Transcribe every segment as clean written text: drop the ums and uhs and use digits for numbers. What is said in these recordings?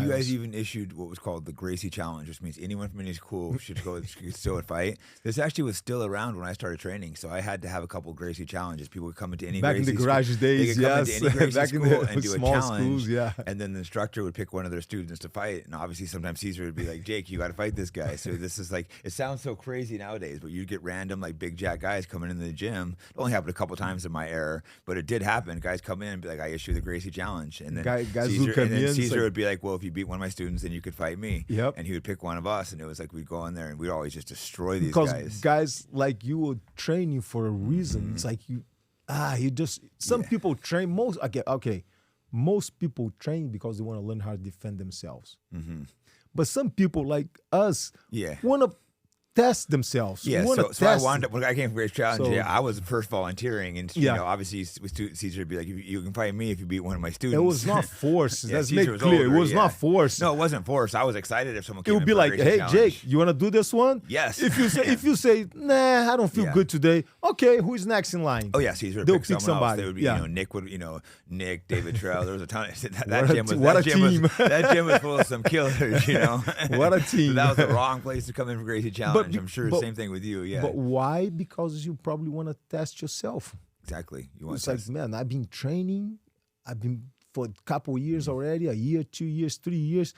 You guys even issued what was called the Gracie Challenge, which means anyone from any school should go still and fight. This actually was still around when I started training, so I had to have a couple Gracie challenges. People would come into any back Gracie in the garage school, days, they could come into any Gracie back school in the and do a small challenge, schools, yeah. and then the instructor would pick one of their students to fight. And obviously, sometimes Caesar would be like, "Jake, you got to fight this guy." So this is like, it sounds so crazy nowadays, but you'd get random like big jack guys coming into the gym. It only happened a couple times in my era, but it did happen. Guys come in and be like, "I issue the Gracie Challenge," and then Caesar would be like, "Well, if you beat one of my students, then you could fight me." Yep. And he would pick one of us, and it was like we'd go in there and we'd always just destroy these because guys. Guys like you will train you for a reason. It's like you just some people train most people train because they want to learn how to defend themselves. But some people like us want to test themselves. Yeah, so I wound up when I came from Gracie Challenge. I was first volunteering, and you know, obviously Caesar would be like, "You can fight me if you beat one of my students." It was not forced. Let's Caesar make clear. Older, it was not forced. No, it wasn't forced. I was excited if someone came. It would be like, "Hey, Jake, you want to do this one?" Yes. If you say, "Nah, I don't feel good today," okay, who's next in line? Oh yeah, Caesar would pick somebody. Else. They would be, Nick, David Trell. There was a ton. That gym was full of some killers. What a team. So that was the wrong place to come in for Gracie Challenge. I'm sure same thing with you. Yeah. But why? Because you probably want to test yourself. Exactly. You want it's like, man, I've been training. I've been for a couple of years already, a year, 2 years, 3 years.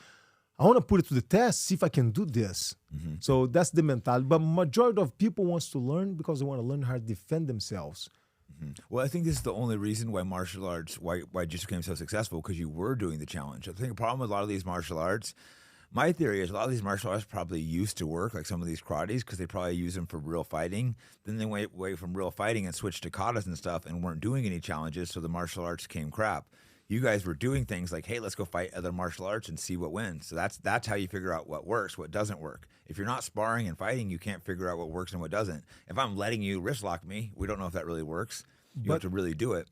I want to put it to the test, see if I can do this. So that's the mentality. But majority of people wants to learn because they want to learn how to defend themselves. Well, I think this is the only reason why martial arts, why jiu-jitsu became so successful, because you were doing the challenge. I think the problem with a lot of these martial arts, my theory is a lot of these martial arts probably used to work, like some of these karates, because they probably use them for real fighting. Then they went away from real fighting and switched to katas and stuff and weren't doing any challenges, so the martial arts came crap. You guys were doing things like, hey, let's go fight other martial arts and see what wins. So that's how you figure out what works, what doesn't work. If you're not sparring and fighting, you can't figure out what works and what doesn't. If I'm letting you wrist lock me, we don't know if that really works. You have to really do it.